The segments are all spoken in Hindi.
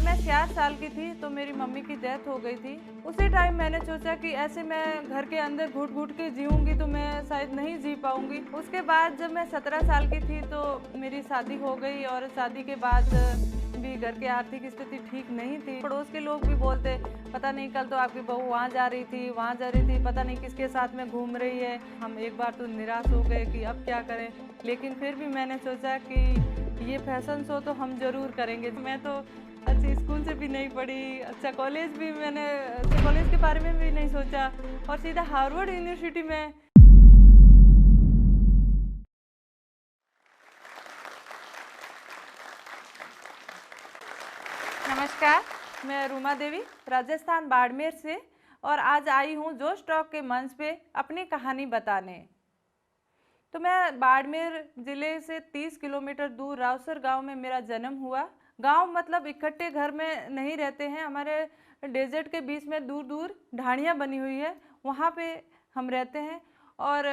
मैं 4 साल की थी तो मेरी मम्मी की डेथ हो गई थी। उसी टाइम मैंने सोचा कि ऐसे मैं घर के अंदर घुट घुट के जीऊँगी तो मैं शायद नहीं जी पाऊँगी। उसके बाद जब मैं 17 साल की थी तो मेरी शादी हो गई और शादी के बाद भी घर की आर्थिक स्थिति ठीक नहीं थी। पड़ोस के लोग भी बोलते, पता नहीं कल तो आपकी बहू वहाँ जा रही थी, वहाँ जा रही थी, पता नहीं किसके साथ में घूम रही है। हम एक बार तो निराश हो गए कि अब क्या करें, लेकिन फिर भी मैंने सोचा कि ये फैशन शो तो हम ज़रूर करेंगे। मैं तो अच्छी स्कूल से भी नहीं पढ़ी, अच्छा कॉलेज भी मैंने कॉलेज के बारे में भी नहीं सोचा और सीधा हार्वर्ड यूनिवर्सिटी में। नमस्कार, मैं रूमा देवी राजस्थान बाड़मेर से और आज आई हूँ जोश टॉक के मंच पे अपनी कहानी बताने। तो मैं बाड़मेर ज़िले से 30 किलोमीटर दूर रावसर गांव में मेरा जन्म हुआ। गांव मतलब इकट्ठे घर में नहीं रहते हैं, हमारे डेजर्ट के बीच में दूर दूर ढाणियाँ बनी हुई है, वहाँ पे हम रहते हैं। और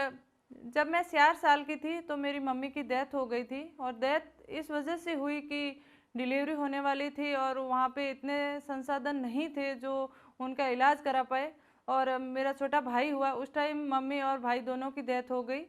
जब मैं 4 साल की थी तो मेरी मम्मी की डेथ हो गई थी और डेथ इस वजह से हुई कि डिलीवरी होने वाली थी और वहाँ पे इतने संसाधन नहीं थे जो उनका इलाज करा पाए। और मेरा छोटा भाई हुआ, उस टाइम मम्मी और भाई दोनों की डेथ हो गई।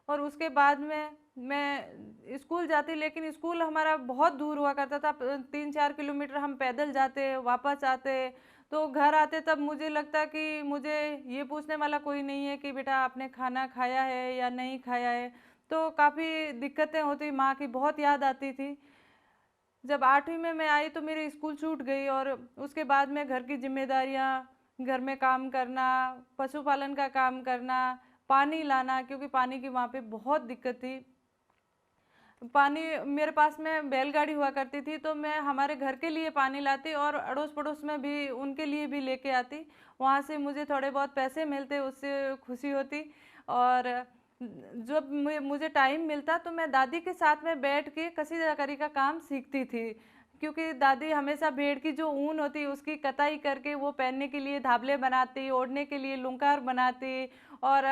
और उसके बाद में मैं स्कूल जाती, लेकिन स्कूल हमारा बहुत दूर हुआ करता था, 3-4 किलोमीटर हम पैदल जाते वापस आते। तो घर आते तब मुझे लगता कि मुझे ये पूछने वाला कोई नहीं है कि बेटा आपने खाना खाया है या नहीं खाया है। तो काफ़ी दिक्कतें होती, माँ की बहुत याद आती थी। जब 8वीं में मैं आई तो मेरी स्कूल छूट गई और उसके बाद में घर की जिम्मेदारियाँ, घर में काम करना, पशुपालन का काम करना, पानी लाना, क्योंकि पानी की वहाँ पे बहुत दिक्कत थी। पानी मेरे पास में बैलगाड़ी हुआ करती थी तो मैं हमारे घर के लिए पानी लाती और अड़ोस पड़ोस में भी उनके लिए भी लेके आती। वहाँ से मुझे थोड़े बहुत पैसे मिलते, उससे खुशी होती। और जब मुझे टाइम मिलता तो मैं दादी के साथ में बैठ के कसीदाकारी का काम सीखती थी, क्योंकि दादी हमेशा भेड़ की जो ऊन होती उसकी कताई करके वो पहनने के लिए धाबले बनाती, ओढ़ने के लिए लुंकार बनाती। और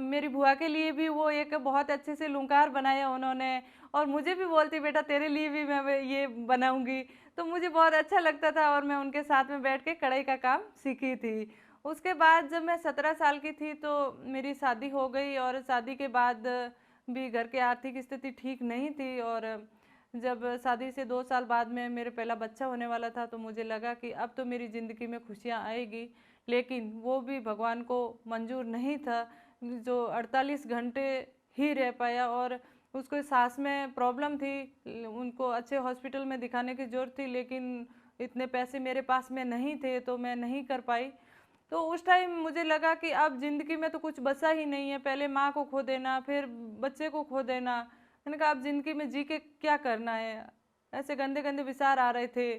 मेरी बुआ के लिए भी वो एक बहुत अच्छे से लुंकार बनाया उन्होंने और मुझे भी बोलती बेटा तेरे लिए भी मैं ये बनाऊंगी। तो मुझे बहुत अच्छा लगता था और मैं उनके साथ में बैठ के कढ़ाई का काम सीखी थी। उसके बाद जब मैं 17 साल की थी तो मेरी शादी हो गई और शादी के बाद भी घर की आर्थिक स्थिति ठीक नहीं थी। और जब शादी से 2 साल बाद में मेरे पहला बच्चा होने वाला था तो मुझे लगा कि अब तो मेरी ज़िंदगी में खुशियाँ आएगी, लेकिन वो भी भगवान को मंजूर नहीं था। जो 48 घंटे ही रह पाया और उसको सांस में प्रॉब्लम थी, उनको अच्छे हॉस्पिटल में दिखाने की ज़रूरत थी, लेकिन इतने पैसे मेरे पास में नहीं थे तो मैं नहीं कर पाई। तो उस टाइम मुझे लगा कि अब ज़िंदगी में तो कुछ बचा ही नहीं है, पहले माँ को खो देना फिर बच्चे को खो देना। मैंने कहा अब ज़िंदगी में जी के क्या करना है, ऐसे गंदे गंदे विचार आ रहे थे।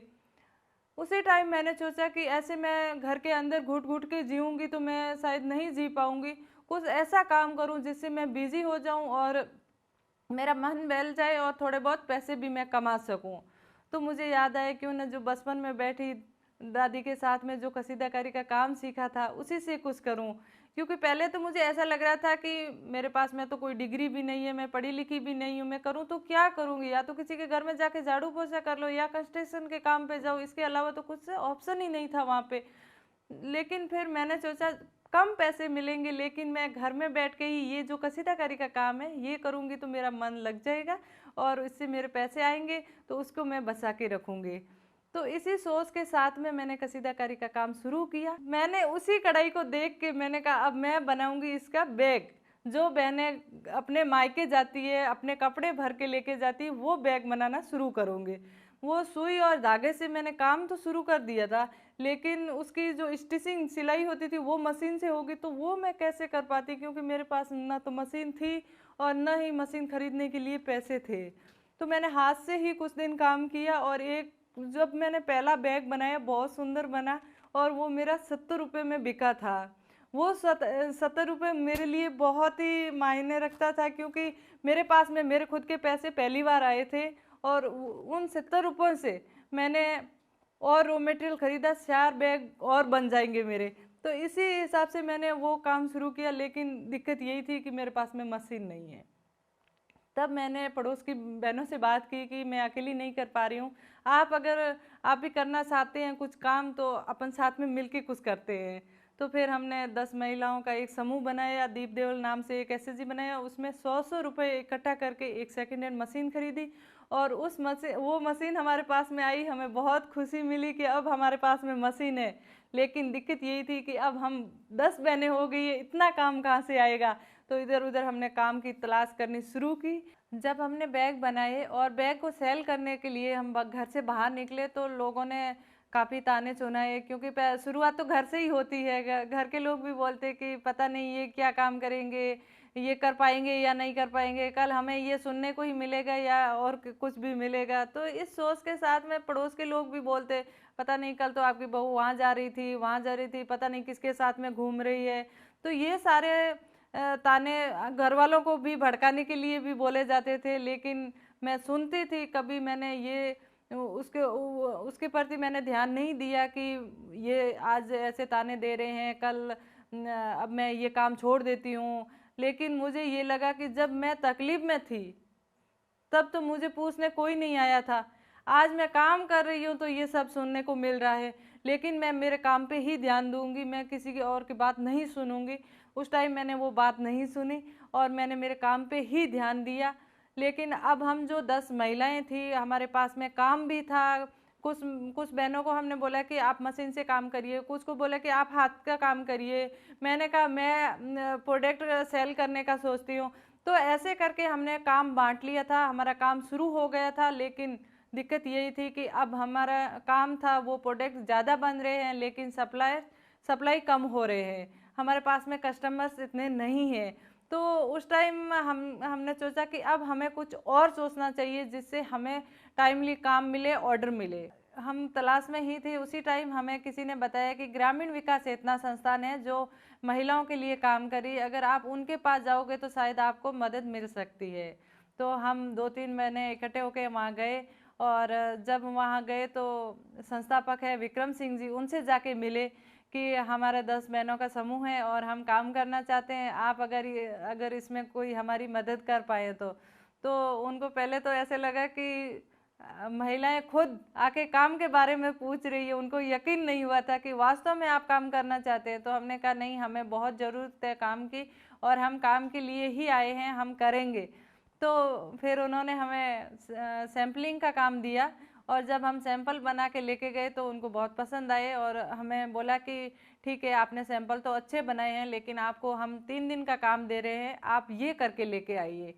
उसी टाइम मैंने सोचा कि ऐसे मैं घर के अंदर घुट घुट के जीऊँगी तो मैं शायद नहीं जी पाऊँगी। कुछ ऐसा काम करूँ जिससे मैं बिज़ी हो जाऊँ और मेरा मन बहल जाए और थोड़े बहुत पैसे भी मैं कमा सकूं। तो मुझे याद आया क्यों ना जो बचपन में बैठी दादी के साथ में जो कसीदाकारी का काम सीखा था उसी से कुछ करूं। क्योंकि पहले तो मुझे ऐसा लग रहा था कि मेरे पास में तो कोई डिग्री भी नहीं है, मैं पढ़ी लिखी भी नहीं हूँ, मैं करूँ तो क्या करूँगी, या तो किसी के घर में जाके झाड़ू पोछा कर लो या कंस्ट्रक्शन के काम पे जाओ, इसके अलावा तो कुछ ऑप्शन ही नहीं था वहाँ पे। लेकिन फिर मैंने सोचा कम पैसे मिलेंगे लेकिन मैं घर में बैठ के ही ये जो कसीदाकारी का काम है ये करूँगी तो मेरा मन लग जाएगा और इससे मेरे पैसे आएंगे तो उसको मैं बचा के रखूँगी। तो इसी सोच के साथ में मैंने कसीदाकारी का काम शुरू किया। मैंने उसी कढ़ाई को देख के मैंने कहा अब मैं बनाऊँगी इसका बैग। जो बहनें अपने मायके जाती है अपने कपड़े भर के लेके जाती है वो बैग बनाना शुरू करूँगी। वो सुई और धागे से मैंने काम तो शुरू कर दिया था, लेकिन उसकी जो स्टिचिंग सिलाई होती थी वो मशीन से होगी तो वो मैं कैसे कर पाती, क्योंकि मेरे पास ना तो मशीन थी और ना ही मशीन खरीदने के लिए पैसे थे। तो मैंने हाथ से ही कुछ दिन काम किया और एक जब मैंने पहला बैग बनाया बहुत सुंदर बना और वो मेरा 70 रुपये में बिका था। वो 70 रुपये मेरे लिए बहुत ही मायने रखता था, क्योंकि मेरे पास में मेरे खुद के पैसे पहली बार आए थे और उन 70 रुपयों से मैंने और रॉ मटेरियल खरीदा, 4 बैग और बन जाएंगे मेरे। तो इसी हिसाब से मैंने वो काम शुरू किया, लेकिन दिक्कत यही थी कि मेरे पास में मशीन नहीं है। तब मैंने पड़ोस की बहनों से बात की कि मैं अकेली नहीं कर पा रही हूँ, आप अगर आप भी करना चाहते हैं कुछ काम तो अपन साथ में मिलके कुछ करते हैं। तो फिर हमने 10 महिलाओं का एक समूह बनाया, दीप देवल नाम से एक एसएचजी बनाया, उसमें 100 रुपये इकट्ठा करके एक सेकेंड हैंड मशीन खरीदी और वो मशीन हमारे पास में आई। हमें बहुत खुशी मिली कि अब हमारे पास में मशीन है। लेकिन दिक्कत यही थी कि अब हम 10 बहनें हो गई है, इतना काम कहाँ से आएगा। तो इधर उधर हमने काम की तलाश करनी शुरू की। जब हमने बैग बनाए और बैग को सेल करने के लिए हम घर से बाहर निकले तो लोगों ने काफ़ी ताने सुनाए, क्योंकि शुरुआत तो घर से ही होती है। घर के लोग भी बोलते कि पता नहीं ये क्या काम करेंगे, ये कर पाएंगे या नहीं कर पाएंगे, कल हमें ये सुनने को ही मिलेगा या और कुछ भी मिलेगा। तो इस सोच के साथ में पड़ोस के लोग भी बोलते पता नहीं कल तो आपकी बहू वहाँ जा रही थी, वहाँ जा रही थी, पता नहीं किसके साथ में घूम रही है। तो ये सारे ताने घर वालों को भी भड़काने के लिए भी बोले जाते थे। लेकिन मैं सुनती थी, कभी मैंने ये उसके प्रति मैंने ध्यान नहीं दिया कि ये आज ऐसे ताने दे रहे हैं, कल अब मैं ये काम छोड़ देती हूँ। लेकिन मुझे ये लगा कि जब मैं तकलीफ में थी तब तो मुझे पूछने कोई नहीं आया था। आज मैं काम कर रही हूँ तो ये सब सुनने को मिल रहा है, लेकिन मैं मेरे काम पे ही ध्यान दूंगी, मैं किसी की और की बात नहीं सुनूंगी। उस टाइम मैंने वो बात नहीं सुनी और मैंने मेरे काम पे ही ध्यान दिया। लेकिन अब हम जो 10 महिलाएं थी, हमारे पास में काम भी था। कुछ कुछ बहनों को हमने बोला कि आप मशीन से काम करिए, कुछ को बोला कि आप हाथ का काम करिए। मैंने कहा मैं प्रोडक्ट सेल करने का सोचती हूँ। तो ऐसे करके हमने काम बांट लिया था, हमारा काम शुरू हो गया था। लेकिन दिक्कत यही थी कि अब हमारा काम था वो प्रोडक्ट ज़्यादा बन रहे हैं, लेकिन सप्लाई कम हो रहे हैं, हमारे पास में कस्टमर्स इतने नहीं हैं। तो उस टाइम हमने सोचा कि अब हमें कुछ और सोचना चाहिए जिससे हमें टाइमली काम मिले, ऑर्डर मिले। हम तलाश में ही थे। उसी टाइम हमें किसी ने बताया कि ग्रामीण विकास चेतना संस्थान है जो महिलाओं के लिए काम करी, अगर आप उनके पास जाओगे तो शायद आपको मदद मिल सकती है। तो हम 2-3 महीने इकट्ठे होकर वहाँ गए और जब वहाँ गए तो संस्थापक है विक्रम सिंह जी, उनसे जाके मिले कि हमारा 10 बहनों का समूह है और हम काम करना चाहते हैं, आप अगर इसमें कोई हमारी मदद कर पाए तो उनको पहले तो ऐसे लगा कि महिलाएं खुद आके काम के बारे में पूछ रही है, उनको यकीन नहीं हुआ था कि वास्तव में आप काम करना चाहते हैं। तो हमने कहा नहीं, हमें बहुत ज़रूरत है काम की और हम काम के लिए ही आए हैं, हम करेंगे। तो फिर उन्होंने हमें सैम्पलिंग का काम दिया और जब हम सैंपल बना के लेके गए तो उनको बहुत पसंद आए और हमें बोला कि ठीक है, आपने सैंपल तो अच्छे बनाए हैं लेकिन आपको हम 3 दिन का काम दे रहे हैं, आप ये करके लेके आइए।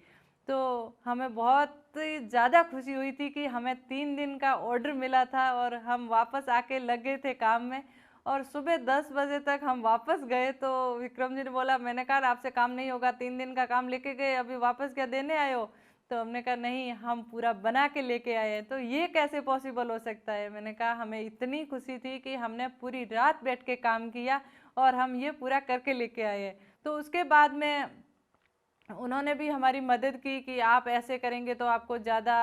तो हमें बहुत ज़्यादा खुशी हुई थी कि हमें 3 दिन का ऑर्डर मिला था और हम वापस आके लग गए थे काम में। और सुबह 10 बजे तक हम वापस गए तो विक्रम जी ने बोला, मैंने कहा आपसे काम नहीं होगा, 3 दिन का काम लेके गए, अभी वापस क्या देने आए हो। तो हमने कहा नहीं, हम पूरा बना के लेके आए हैं। तो ये कैसे पॉसिबल हो सकता है। मैंने कहा हमें इतनी खुशी थी कि हमने पूरी रात बैठ के काम किया और हम ये पूरा करके लेके आए हैं। तो उसके बाद में उन्होंने भी हमारी मदद की कि आप ऐसे करेंगे तो आपको ज़्यादा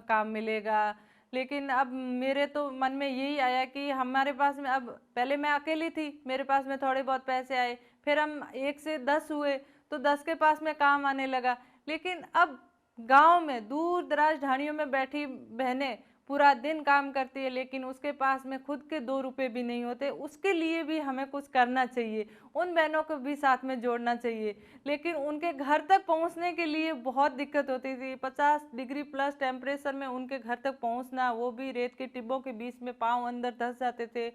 काम मिलेगा। लेकिन अब मेरे तो मन में यही आया कि हमारे पास में, अब पहले मैं अकेली थी, मेरे पास में थोड़े बहुत पैसे आए, फिर हम 1 से 10 हुए तो 10 के पास में काम आने लगा। लेकिन अब गांव में दूर दराज ढाणियों में बैठी बहनें पूरा दिन काम करती है लेकिन उसके पास में खुद के 2 रुपए भी नहीं होते। उसके लिए भी हमें कुछ करना चाहिए, उन बहनों को भी साथ में जोड़ना चाहिए। लेकिन उनके घर तक पहुंचने के लिए बहुत दिक्कत होती थी। 50 डिग्री प्लस टेम्परेचर में उनके घर तक पहुंचना, वो भी रेत के टिब्बों के बीच में, पाँव अंदर धंस जाते थे।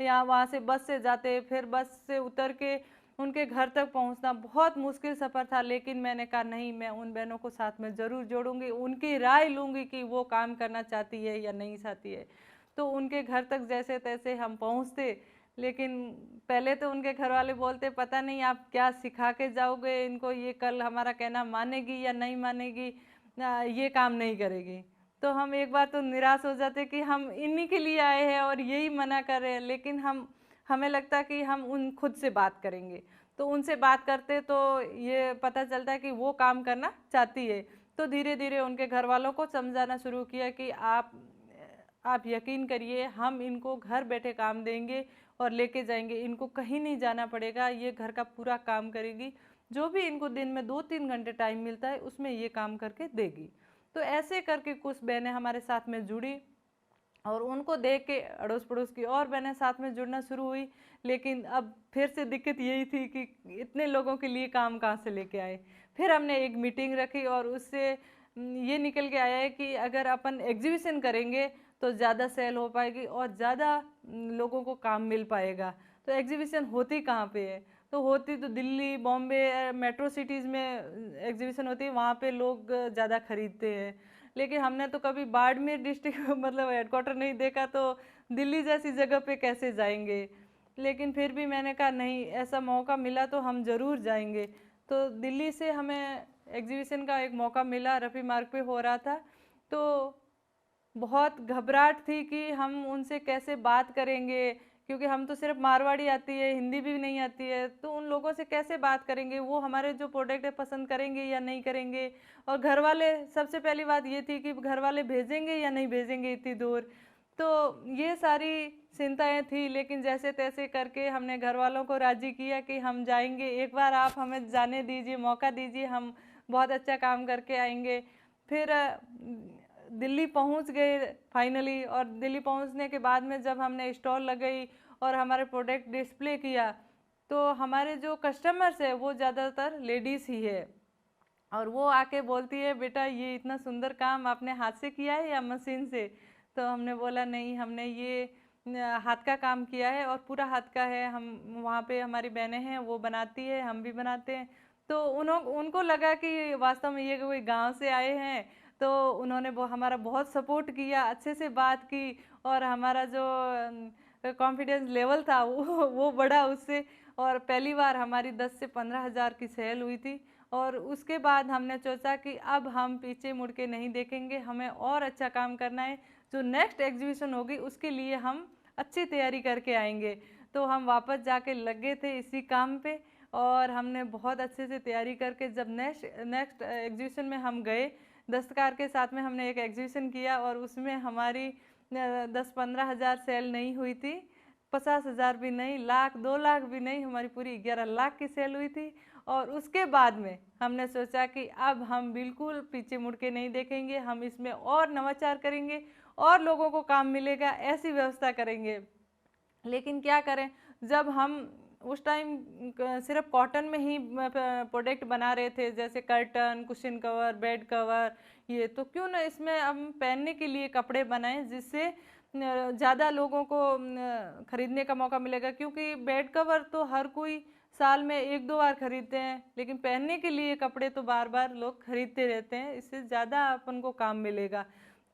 या वहाँ से बस से जाते, फिर बस से उतर के उनके घर तक पहुंचना बहुत मुश्किल सफ़र था। लेकिन मैंने कहा नहीं, मैं उन बहनों को साथ में ज़रूर जोड़ूंगी, उनकी राय लूँगी कि वो काम करना चाहती है या नहीं चाहती है। तो उनके घर तक जैसे तैसे हम पहुंचते। लेकिन पहले तो उनके घर वाले बोलते पता नहीं आप क्या सिखा के जाओगे इनको, ये कल हमारा कहना मानेगी या नहीं मानेगी, ये काम नहीं करेगी। तो हम एक बार तो निराश हो जाते कि हम इन्हीं के लिए आए हैं और यही मना कर रहे हैं। लेकिन हमें लगता कि हम खुद से बात करेंगे, तो उनसे बात करते तो ये पता चलता है कि वो काम करना चाहती है। तो धीरे धीरे उनके घर वालों को समझाना शुरू किया कि आप यकीन करिए, हम इनको घर बैठे काम देंगे और लेके जाएंगे, इनको कहीं नहीं जाना पड़ेगा, ये घर का पूरा काम करेगी। जो भी इनको दिन में 2-3 घंटे टाइम मिलता है उसमें ये काम करके देगी। तो ऐसे करके कुछ बहनें हमारे साथ में जुड़ी और उनको देख के अड़ोस पड़ोस की और बहनें साथ में जुड़ना शुरू हुई। लेकिन अब फिर से दिक्कत यही थी कि इतने लोगों के लिए काम कहाँ से लेके आए। फिर हमने एक मीटिंग रखी और उससे ये निकल के आया है कि अगर अपन एग्जीबिशन करेंगे तो ज़्यादा सेल हो पाएगी और ज़्यादा लोगों को काम मिल पाएगा। तो एग्जीबिशन होती कहाँ पे है? तो होती तो दिल्ली, बॉम्बे, मेट्रो सिटीज़ में एग्जीबिशन होती है, वहाँ पे लोग ज़्यादा खरीदते हैं। लेकिन हमने तो कभी बाड़मेर डिस्ट्रिक्ट मतलब हेडक्वार्टर नहीं देखा, तो दिल्ली जैसी जगह पे कैसे जाएंगे। लेकिन फिर भी मैंने कहा नहीं, ऐसा मौका मिला तो हम ज़रूर जाएंगे। तो दिल्ली से हमें एग्जीबिशन का एक मौका मिला, रफ़ी मार्ग पे हो रहा था। तो बहुत घबराहट थी कि हम उनसे कैसे बात करेंगे, क्योंकि हम तो सिर्फ मारवाड़ी आती है, हिंदी भी नहीं आती है, तो उन लोगों से कैसे बात करेंगे, वो हमारे जो प्रोडक्ट है पसंद करेंगे या नहीं करेंगे। और घर वाले, सबसे पहली बात ये थी कि घर वाले भेजेंगे या नहीं भेजेंगे इतनी दूर। तो ये सारी चिंताएं थी, लेकिन जैसे तैसे करके हमने घर वालों को राज़ी किया कि हम जाएंगे, एक बार आप हमें जाने दीजिए, मौका दीजिए, हम बहुत अच्छा काम करके आएंगे। फिर दिल्ली पहुंच गए फाइनली। और दिल्ली पहुंचने के बाद में जब हमने स्टॉल लगाई और हमारे प्रोडक्ट डिस्प्ले किया, तो हमारे जो कस्टमर्स है वो ज़्यादातर लेडीज़ ही है। और वो आके बोलती है, बेटा ये इतना सुंदर काम आपने हाथ से किया है या मशीन से? तो हमने बोला नहीं, हमने ये हाथ का काम किया है और पूरा हाथ का है। हम वहाँ पे हमारी बहनें हैं वो बनाती है, हम भी बनाते हैं। तो उनको लगा कि वास्तव में ये कोई गांव से आए हैं। तो उन्होंने हमारा बहुत सपोर्ट किया, अच्छे से बात की और हमारा जो कॉन्फिडेंस लेवल था वो बढ़ा उससे। और पहली बार हमारी 10 से 15 हज़ार की सेल हुई थी। और उसके बाद हमने सोचा कि अब हम पीछे मुड़ के नहीं देखेंगे, हमें और अच्छा काम करना है। जो नेक्स्ट एग्जीबिशन होगी उसके लिए हम अच्छी तैयारी करके आएंगे। तो हम वापस जाके लगे थे इसी काम पे और हमने बहुत अच्छे से तैयारी करके जब नेक्स्ट एग्जीबिशन में हम गए, दस्तकार के साथ में हमने एक एग्जीबिशन किया और उसमें हमारी 10-15 हज़ार सेल नहीं हुई थी, 50 हज़ार भी नहीं, लाख 2 लाख भी नहीं, हमारी पूरी 11 लाख की सेल हुई थी। और उसके बाद में हमने सोचा कि अब हम बिल्कुल पीछे मुड़ के नहीं देखेंगे, हम इसमें और नवाचार करेंगे और लोगों को काम मिलेगा, ऐसी व्यवस्था करेंगे। लेकिन क्या करें, जब हम उस टाइम सिर्फ कॉटन में ही प्रोडक्ट बना रहे थे, जैसे curtain, cushion cover, bed cover, ये तो क्यों ना इसमें हम पहनने के लिए कपड़े बनाएं जिससे ज़्यादा लोगों को खरीदने का मौका मिलेगा। क्योंकि बेड कवर तो हर कोई साल में 1-2 बार खरीदते हैं, लेकिन पहनने के लिए कपड़े तो बार बार लोग खरीदते रहते हैं, इससे ज़्यादा अपन को काम मिलेगा।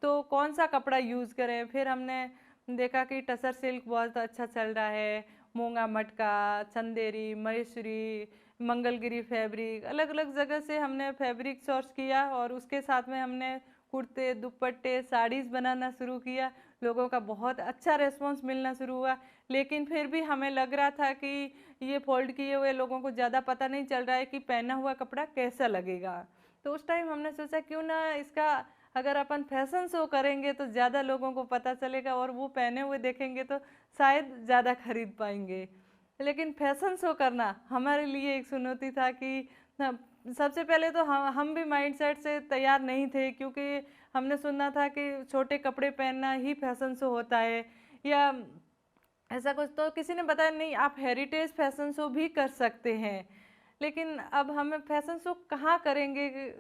तो कौन सा कपड़ा यूज़ करें? फिर हमने देखा कि टसर सिल्क बहुत अच्छा चल रहा है, मूंगा मटका, चंदेरी, महेश्वरी, मंगलगिरी फैब्रिक, अलग अलग जगह से हमने फैब्रिक सोर्स किया और उसके साथ में हमने कुर्ते, दुपट्टे, साड़ीज़ बनाना शुरू किया। लोगों का बहुत अच्छा रिस्पॉन्स मिलना शुरू हुआ। लेकिन फिर भी हमें लग रहा था कि ये फोल्ड किए हुए लोगों को ज़्यादा पता नहीं चल रहा है कि पहना हुआ कपड़ा कैसा लगेगा। तो उस टाइम हमने सोचा क्यों ना इसका अगर अपन फैशन शो करेंगे तो ज़्यादा लोगों को पता चलेगा और वो पहने हुए देखेंगे तो शायद ज़्यादा खरीद पाएंगे। लेकिन फैशन शो करना हमारे लिए एक चुनौती था कि सबसे पहले तो हम भी माइंडसेट से तैयार नहीं थे, क्योंकि हमने सुना था कि छोटे कपड़े पहनना ही फैशन शो होता है या ऐसा कुछ। तो किसी ने बताया नहीं, आप हेरिटेज फैशन शो भी कर सकते हैं। लेकिन अब हमें फैशन शो कहाँ करेंगे,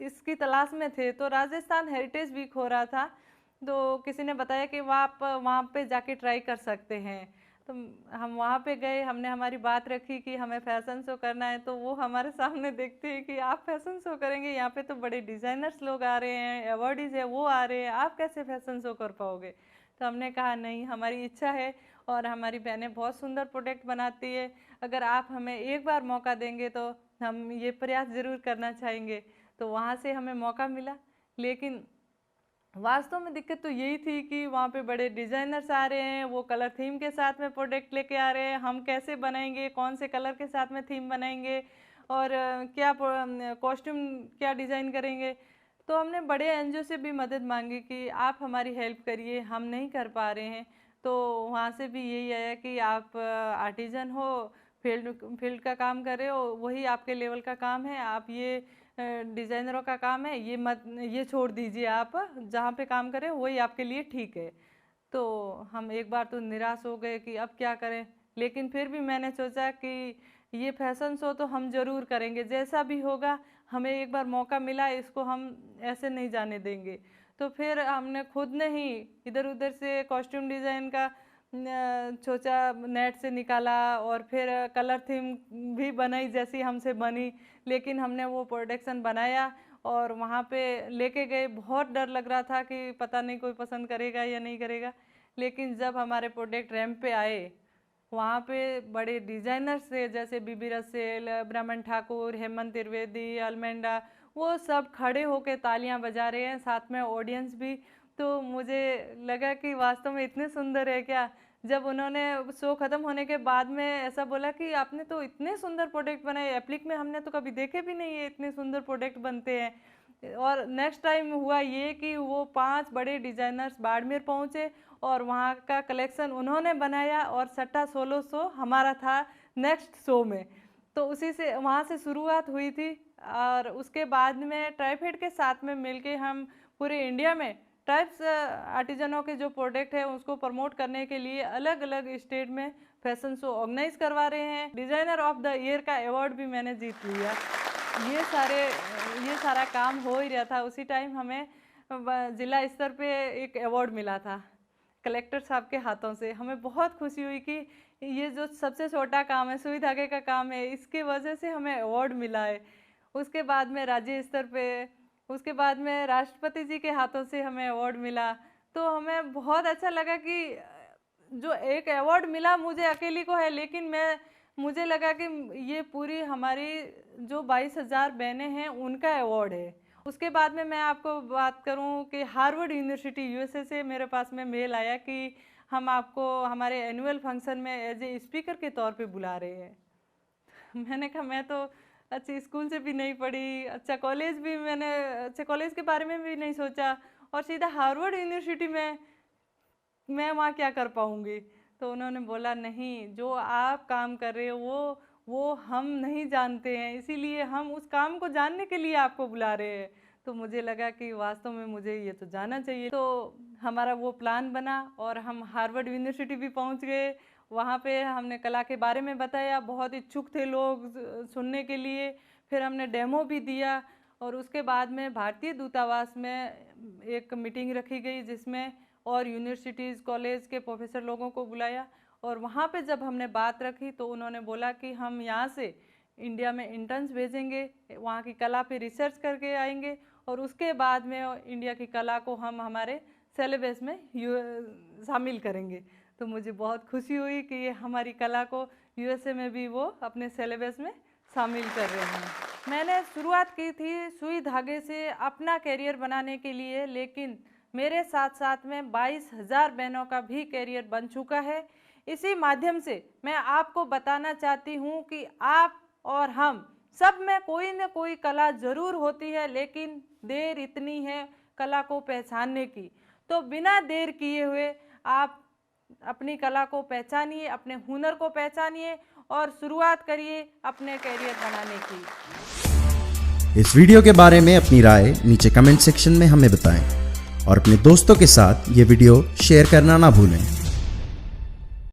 इसकी तलाश में थे। तो राजस्थान हेरिटेज वीक हो रहा था, तो किसी ने बताया कि आप वहाँ पे जाके ट्राई कर सकते हैं। तो हम वहाँ पे गए, हमने हमारी बात रखी कि हमें फैशन शो करना है। तो वो हमारे सामने देखते हैं कि आप फैशन शो करेंगे, यहाँ पे तो बड़े डिज़ाइनर्स लोग आ रहे हैं, अवॉर्डीज़ है वो आ रहे हैं, आप कैसे फैशन शो कर पाओगे? तो हमने कहा नहीं, हमारी इच्छा है और हमारी बहनें बहुत सुंदर प्रोडक्ट बनाती है, अगर आप हमें एक बार मौका देंगे तो हम ये प्रयास ज़रूर करना चाहेंगे। तो वहाँ से हमें मौका मिला। लेकिन वास्तव में दिक्कत तो यही थी कि वहाँ पे बड़े डिज़ाइनर्स आ रहे हैं, वो कलर थीम के साथ में प्रोडक्ट लेके आ रहे हैं, हम कैसे बनाएंगे, कौन से कलर के साथ में थीम बनाएंगे और क्या कॉस्ट्यूम क्या डिज़ाइन करेंगे। तो हमने बड़े एनजीओ से भी मदद मांगी कि आप हमारी हेल्प करिए, हम नहीं कर पा रहे हैं। तो वहाँ से भी यही आया कि आप आर्टिजन हो, फील्ड का काम कर रहे हो वही आपके लेवल का काम है, आप ये डिज़ाइनरों का काम है, ये छोड़ दीजिए, आप जहाँ पे काम करें वही आपके लिए ठीक है। तो हम एक बार तो निराश हो गए कि अब क्या करें, लेकिन फिर भी मैंने सोचा कि ये फैशन शो तो हम ज़रूर करेंगे, जैसा भी होगा हमें एक बार मौका मिला, इसको हम ऐसे नहीं जाने देंगे। तो फिर हमने खुद ने ही इधर उधर से कॉस्ट्यूम डिज़ाइन का सोचा, नेट से निकाला और फिर कलर थीम भी बनाई जैसी हमसे बनी, लेकिन हमने वो प्रोडक्शन बनाया और वहाँ पे लेके गए। बहुत डर लग रहा था कि पता नहीं कोई पसंद करेगा या नहीं करेगा, लेकिन जब हमारे प्रोडक्ट रैंप पे आए वहाँ पे बड़े डिज़ाइनर्स थे जैसे बीबी रसेल, ब्रह्मन ठाकुर, हेमंत त्रिवेदी, अलमेंडा, वो सब खड़े होके तालियां बजा रहे हैं, साथ में ऑडियंस भी। तो मुझे लगा कि वास्तव में इतने सुंदर है क्या। जब उन्होंने शो ख़त्म होने के बाद में ऐसा बोला कि आपने तो इतने सुंदर प्रोडक्ट बनाए, एप्लिक में हमने तो कभी देखे भी नहीं है इतने सुंदर प्रोडक्ट बनते हैं। और नेक्स्ट टाइम हुआ ये कि वो 5 बड़े डिज़ाइनर्स बाड़मेर पहुँचे और वहाँ का कलेक्शन उन्होंने बनाया और सट्टा सोलो शो हमारा था नेक्स्ट शो में। तो उसी से वहाँ से शुरुआत हुई थी और उसके बाद में ट्राइफेड के साथ में मिलके हम पूरे इंडिया में ट्राइब्स आर्टिजनों के जो प्रोडक्ट है उसको प्रमोट करने के लिए अलग अलग स्टेट में फैशन शो ऑर्गेनाइज करवा रहे हैं। डिज़ाइनर ऑफ द ईयर का अवार्ड भी मैंने जीत लिया। ये सारा काम हो ही रहा था, उसी टाइम हमें ज़िला स्तर पे एक अवार्ड मिला था कलेक्टर साहब के हाथों से। हमें बहुत खुशी हुई कि ये जो सबसे छोटा काम है, सुई धागे का काम है, इसके वजह से हमें अवार्ड मिला है। उसके बाद में राज्य स्तर पे, उसके बाद में राष्ट्रपति जी के हाथों से हमें अवार्ड मिला। तो हमें बहुत अच्छा लगा कि जो एक अवार्ड मिला मुझे अकेली को है, लेकिन मुझे लगा कि ये पूरी हमारी जो 22,000 बहनें हैं उनका अवार्ड है। उसके बाद में मैं आपको बात करूं कि हार्वर्ड यूनिवर्सिटी यूएसए से मेरे पास में मेल आया कि हम आपको हमारे एनुअल फंक्शन में एज ए स्पीकर के तौर पे बुला रहे हैं। मैंने कहा मैं तो अच्छी स्कूल से भी नहीं पढ़ी, अच्छा कॉलेज के बारे में भी नहीं सोचा और सीधा हार्वर्ड यूनिवर्सिटी में मैं वहाँ क्या कर पाऊँगी। तो उन्होंने बोला नहीं, जो आप काम कर रहे हो वो हम नहीं जानते हैं, इसीलिए हम उस काम को जानने के लिए आपको बुला रहे हैं। तो मुझे लगा कि वास्तव में मुझे ये तो जाना चाहिए। तो हमारा वो प्लान बना और हम हार्वर्ड यूनिवर्सिटी भी पहुंच गए। वहाँ पे हमने कला के बारे में बताया, बहुत इच्छुक थे लोग सुनने के लिए। फिर हमने डेमो भी दिया और उसके बाद में भारतीय दूतावास में एक मीटिंग रखी गई जिसमें और यूनिवर्सिटीज़ कॉलेज के प्रोफेसर लोगों को बुलाया। और वहाँ पे जब हमने बात रखी तो उन्होंने बोला कि हम यहाँ से इंडिया में इंटर्न्स भेजेंगे, वहाँ की कला पे रिसर्च करके आएंगे और उसके बाद में इंडिया की कला को हम हमारे सिलेबस में शामिल करेंगे। तो मुझे बहुत खुशी हुई कि ये हमारी कला को यूएसए में भी वो अपने सिलेबस में शामिल कर रहे हैं। मैंने शुरुआत की थी सुई धागे से अपना करियर बनाने के लिए, लेकिन मेरे साथ साथ में 22,000 बहनों का भी करियर बन चुका है। इसी माध्यम से मैं आपको बताना चाहती हूँ कि आप और हम सब में कोई न कोई कला ज़रूर होती है, लेकिन देर इतनी है कला को पहचानने की। तो बिना देर किए हुए आप अपनी कला को पहचानिए, अपने हुनर को पहचानिए और शुरुआत करिए अपने करियर बनाने की। इस वीडियो के बारे में अपनी राय नीचे कमेंट सेक्शन में हमें बताएं और अपने दोस्तों के साथ ये वीडियो शेयर करना ना भूलें।